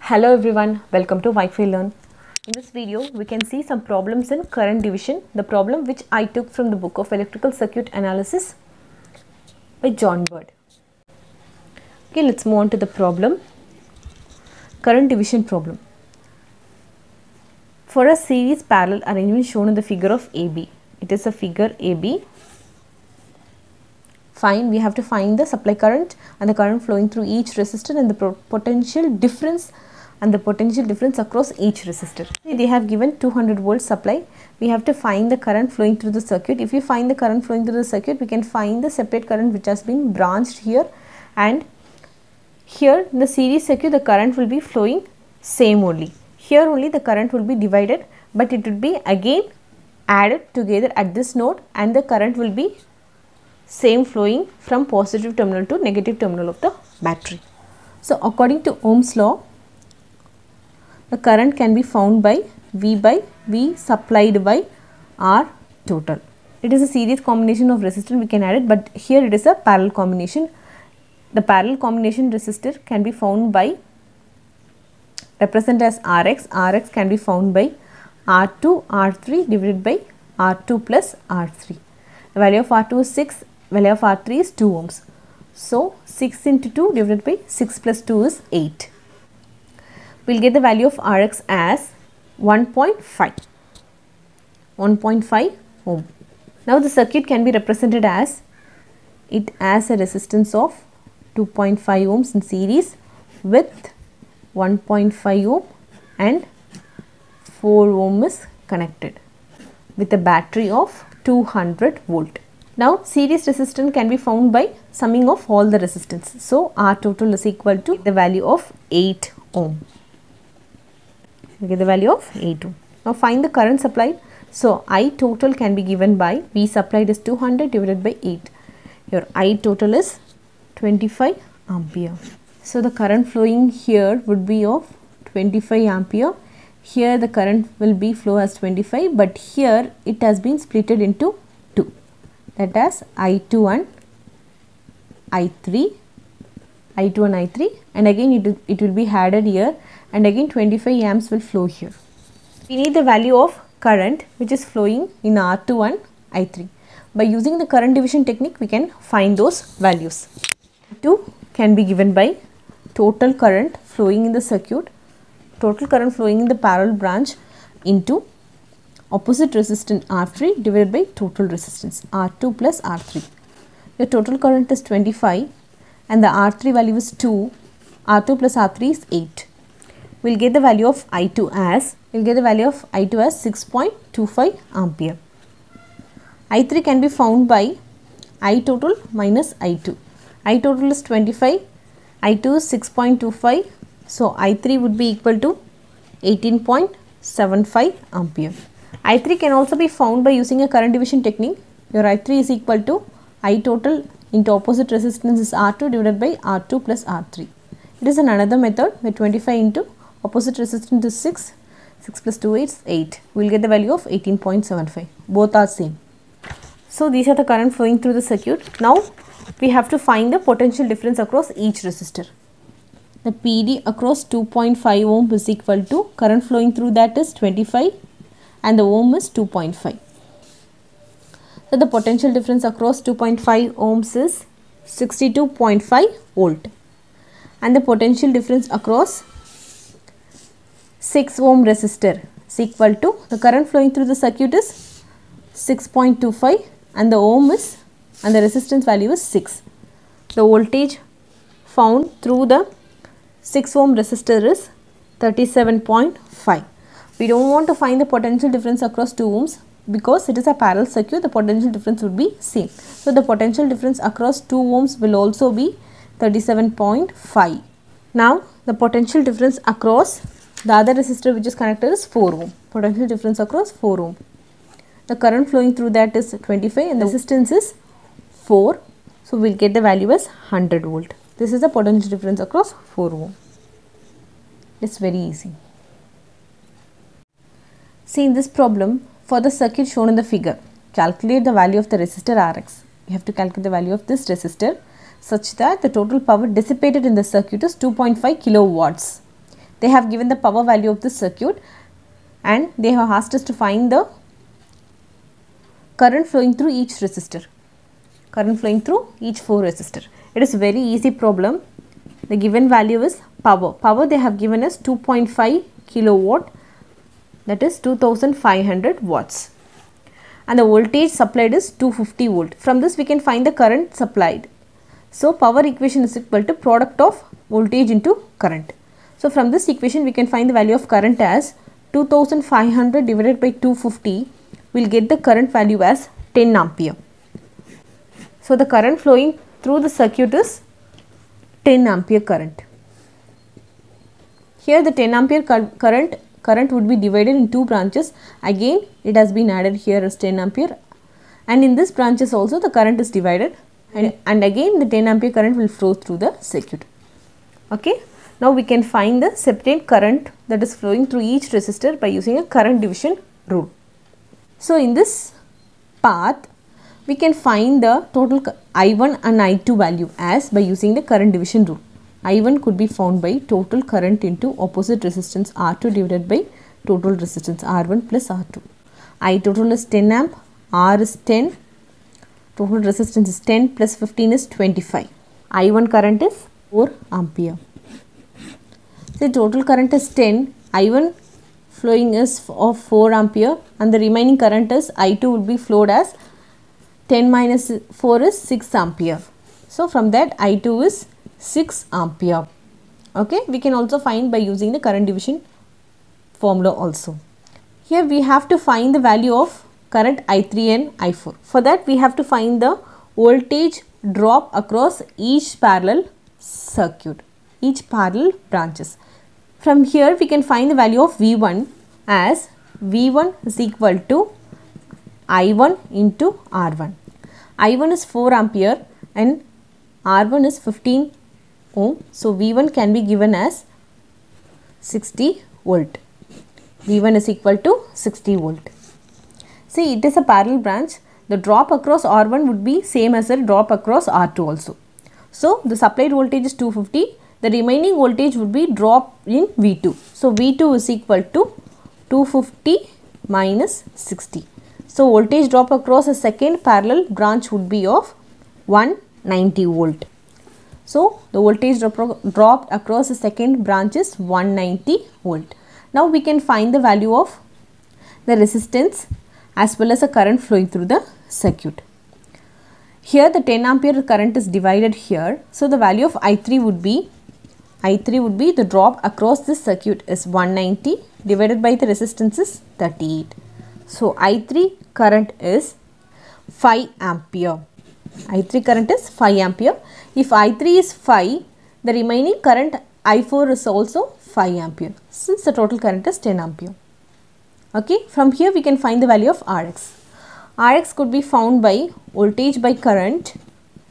Hello everyone, welcome to Wi-Fi Learn. In this video, we can see some problems in current division, the problem which I took from the book of Electrical Circuit Analysis by John Bird. Okay, let's move on to the problem. Current division problem. For a series parallel arrangement shown in the figure of AB, it is a figure AB. Fine, we have to find the supply current and the current flowing through each resistor and the potential difference across each resistor. They have given 200 volt supply. We have to find the current flowing through the circuit. If we find the current flowing through the circuit, we can find the separate current which has been branched here, and here in the series circuit the current will be flowing same only. Here only the current will be divided, but it will be again added together at this node, and the current will be same flowing from positive terminal to negative terminal of the battery. So according to Ohm's law, the current can be found by V supplied by R total. It is a series combination of resistor, we can add it, but here it is a parallel combination. The parallel combination resistor can be found by, represented as Rx. Rx can be found by R2 R3 divided by R2 plus R3. The value of R2 is 6, value of R3 is 2 ohms. So 6 into 2 divided by 6 plus 2 is 8. We will get the value of Rx as 1.5 ohm. Now the circuit can be represented as, it has a resistance of 2.5 ohms in series with 1.5 ohm and 4 ohm is connected with a battery of 200 volt. Now series resistance can be found by summing of all the resistance. So R total is equal to the value of 8 ohm. We get the value of 8 ohm. Now find the current supplied. So I total can be given by V supplied is 200 divided by 8. Your I total is 25 ampere. So the current flowing here would be of 25 ampere. Here the current will be flow as 25, but here it has been splitted into 2. That is I2 and I3, and again it will be added here, and again 25 amps will flow here. We need the value of current which is flowing in R2 and I3. By using the current division technique, we can find those values. 2 can be given by total current flowing in the circuit, total current flowing in the parallel branch into opposite resistance R3 divided by total resistance R2 plus R3. The total current is 25 and the R3 value is 2, R2 plus R3 is 8. We will get the value of I2 as, 6.25 ampere. I3 can be found by I total minus I2. I total is 25, I2 is 6.25, so I3 would be equal to 18.75 ampere. I3 can also be found by using a current division technique. Your I3 is equal to I total into opposite resistance is R2 divided by R2 plus R3. It is another method where 25 into opposite resistance is 6, 6 plus 2 is 8. We will get the value of 18.75. Both are same. So these are the current flowing through the circuit. Now we have to find the potential difference across each resistor. The PD across 2.5 ohm is equal to current flowing through that is 25 and the ohm is 2.5. So the potential difference across 2.5 ohms is 62.5 volt, and the potential difference across 6 ohm resistor is equal to, the current flowing through the circuit is 6.25 and the ohm is, and the resistance value is 6. The voltage found through the 6 ohm resistor is 37.5. We don't want to find the potential difference across 2 ohms because it is a parallel circuit, the potential difference would be same. So the potential difference across 2 ohms will also be 37.5. Now the potential difference across the other resistor which is connected is 4 ohm. Potential difference across 4 ohm. The current flowing through that is 25 and the resistance is 4. So we will get the value as 100 volt. This is the potential difference across 4 ohm. It's very easy. See, in this problem, for the circuit shown in the figure, calculate the value of the resistor Rx. You have to calculate the value of this resistor such that the total power dissipated in the circuit is 2.5 kilowatts. they have given the power value of this circuit and they have asked us to find the current flowing through each resistor, current flowing through each 4 resistor. It is a very easy problem. The given value is power they have given us 2.5 kilowatt, that is 2500 watts, and the voltage supplied is 250 volt. From this we can find the current supplied. So power equation is equal to product of voltage into current. So from this equation we can find the value of current as 2500 divided by 250, we will get the current value as 10 ampere. So the current flowing through the circuit is 10 ampere current. Here the 10 ampere current would be divided in 2 branches. Again it has been added here as 10 ampere, and in this branches also the current is divided, and again the 10 ampere current will flow through the circuit. Okay. Now we can find the separate current that is flowing through each resistor by using a current division rule. So in this path we can find the total I1 and I2 value as by using the current division rule. I1 could be found by total current into opposite resistance R2 divided by total resistance R1 plus R2. I total is 10 amp, R is 10, total resistance is 10 plus 15 is 25. I1 current is 4 ampere. So total current is 10, I1 flowing is of 4 ampere, and the remaining current is I2 will be flowed as 10 minus 4 is 6 ampere. So from that I2 is 6 ampere. Okay, we can also find by using the current division formula also. Here we have to find the value of current I3 and I4. For that we have to find the voltage drop across each parallel circuit, each parallel branches. From here we can find the value of V1 as V1 is equal to I1 into R1. I1 is 4 ampere and R1 is 15 ohm. So V1 can be given as 60 volt. V1 is equal to 60 volt. See, it is a parallel branch. The drop across R1 would be same as the drop across R2 also. So the supplied voltage is 250. The remaining voltage would be drop in V2. So V2 is equal to 250 minus 60. So voltage drop across a second parallel branch would be of 190 volt. So the voltage dropped across the second branch is 190 volt. Now we can find the value of the resistance as well as the current flowing through the circuit. Here the 10 ampere current is divided here. So the value of I3 would be the drop across this circuit is 190 divided by the resistance is 38. So I3 current is 5 ampere. I3 current is 5 ampere. If I3 is 5, the remaining current I4 is also 5 ampere, since the total current is 10 ampere. Okay, from here we can find the value of Rx. Rx could be found by voltage by current.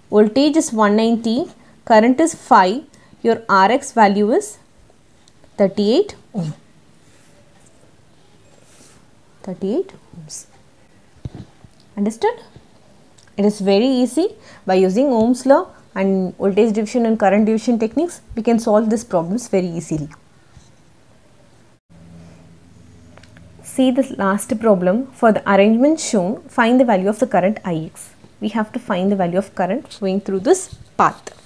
Voltage is 190, current is 5. Your Rx value is 38 ohm. 38 ohms. Understood? It is very easy. By using Ohm's law and voltage division and current division techniques, we can solve these problems very easily. See this last problem. For the arrangement shown, find the value of the current Ix. We have to find the value of current flowing through this path.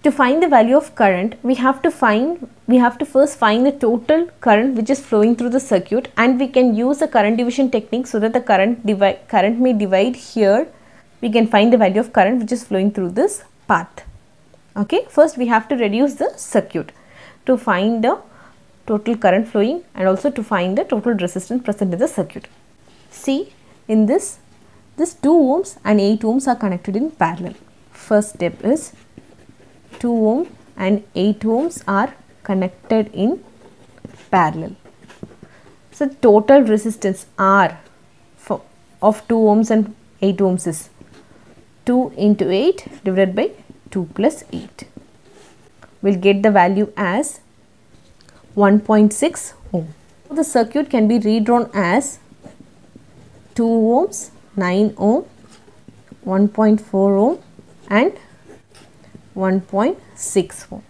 To find the value of current, we have to first find the total current which is flowing through the circuit, and we can use the current division technique so that the current may divide here. We can find the value of current which is flowing through this path. Okay, first we have to reduce the circuit to find the total current flowing and also to find the total resistance present in the circuit. See, in this 2 ohms and 8 ohms are connected in parallel. First step is 2 ohm and 8 ohms are connected in parallel. So total resistance R of 2 ohms and 8 ohms is 2 into 8 divided by 2 plus 8. We'll get the value as 1.6 ohm. The circuit can be redrawn as 2 ohms, 9 ohm, 1.4 ohm and 1.6 ohm.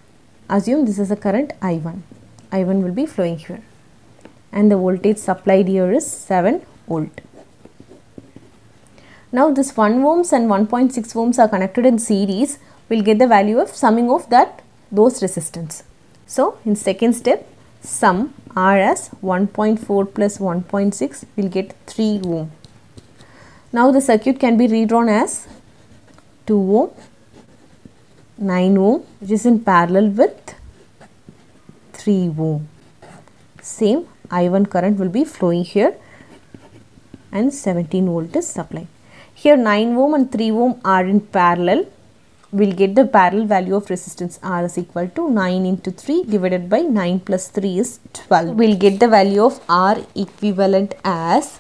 Assume this is a current I1. I1 will be flowing here, and the voltage supplied here is 7 volt. Now this 1 ohms and 1.6 ohms are connected in series. We'll get the value of summing of those resistance. So in second step, sum R as 1.4 plus 1.6 will get 3 ohm. Now the circuit can be redrawn as 2 ohm, 9 ohm, which is in parallel with 3 ohm. Same I1 current will be flowing here, and 17 volt is supplied. Here 9 ohm and 3 ohm are in parallel. We'll get the parallel value of resistance R is equal to 9 into 3 divided by 9 plus 3 is 12. We'll get the value of R equivalent as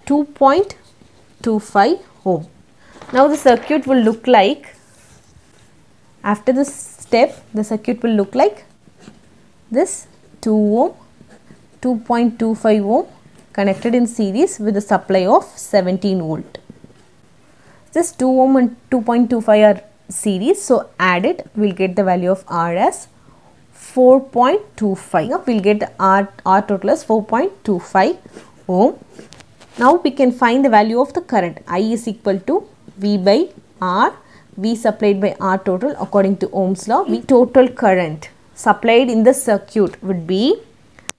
2.25 ohm. Now the circuit will look like, after this step, the circuit will look like this: 2 ohm, 2.25 ohm connected in series with a supply of 17 volt. This 2 ohm and 2.25 are series, so add it, we'll get the value of R as 4.25. We'll get the R total as 4.25 ohm. Now we can find the value of the current. I is equal to V by R, V supplied by R total according to Ohm's law. V total current supplied in the circuit would be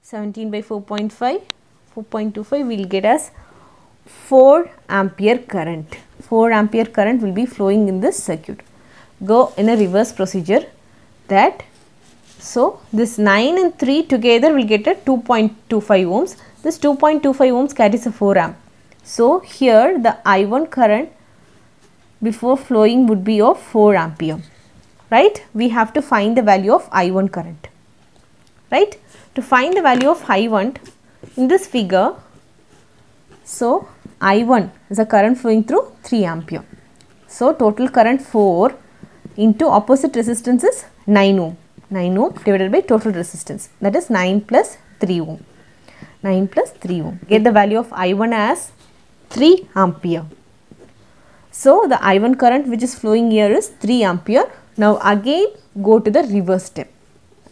17 by 4.5, 4.25 we'll get as 4 ampere current. 4 ampere current will be flowing in this circuit. Go in a reverse procedure that, so this 9 and 3 together will get a 2.25 ohms. This 2.25 ohms carries a 4 amp. So here the I1 current before flowing would be of 4 ampere, right? We have to find the value of I1 current, right? To find the value of I1 in this figure, so I1 is a current flowing through 3 ampere. So total current 4 into opposite resistance is 9 ohm. 9 ohm divided by total resistance, that is 9 plus 3 ohm. 9 plus 3 ohm. Get the value of I1 as 3 ampere. So the I1 current which is flowing here is 3 ampere. Now again go to the reverse step.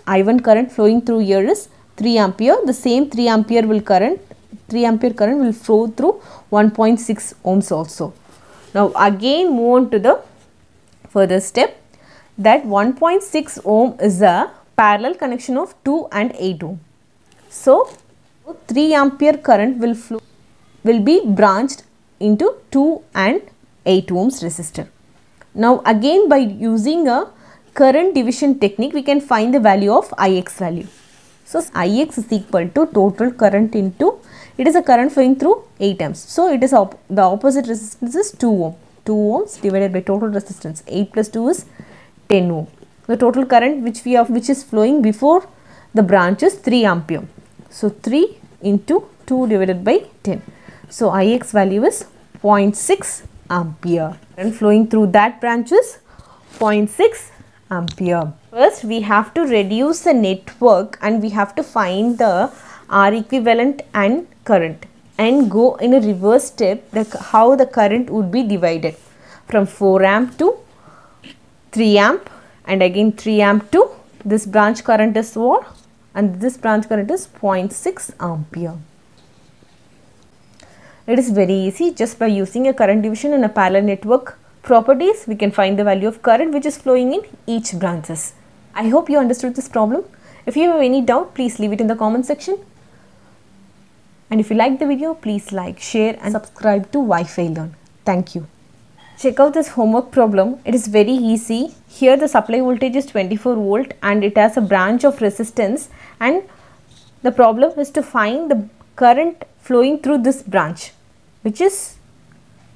I1 current flowing through here is 3 ampere. The same 3 ampere current will flow through 1.6 ohms also. Now again move on to the further step, that 1.6 ohm is a parallel connection of 2 and 8 ohm. So 3 ampere current will be branched into 2 and 8 ohms resistor. Now again by using a current division technique we can find the value of Ix value. So Ix is equal to total current into, it is a current flowing through 8 amps. So it is the opposite resistance is 2 ohm. 2 ohms divided by total resistance, 8 plus 2 is 10 ohm. The total current which is flowing before the branch is 3 ampere. So 3 into 2 divided by 10. So Ix value is 0.6 ampere, and flowing through that branch is 0.6 ampere. First we have to reduce the network and we have to find the R equivalent and current, and go in a reverse step how the current would be divided from 4 amp to 3 amp, and again 3 amp to this branch current is what, and this branch current is 0.6 ampere. It is very easy. Just by using a current division and a parallel network properties, we can find the value of current which is flowing in each branches. I hope you understood this problem. If you have any doubt, please leave it in the comment section. And if you like the video, please like, share and subscribe to Wi-Fi Learn. Thank you. Check out this homework problem. It is very easy. Here the supply voltage is 24 volt and it has a branch of resistance, and the problem is to find the current flowing through this branch, which is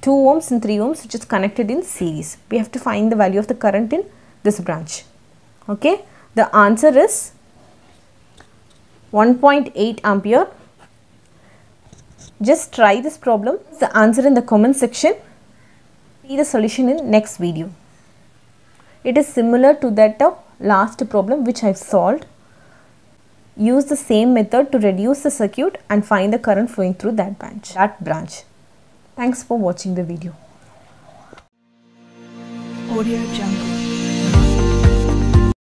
2 ohms and 3 ohms, which is connected in series. We have to find the value of the current in this branch. Okay, the answer is 1.8 ampere. Just try this problem. The answer in the comment section. See the solution in next video. It is similar to that of last problem which I have solved. Use the same method to reduce the circuit and find the current flowing through that branch. Thanks for watching the video. Audio Jungle.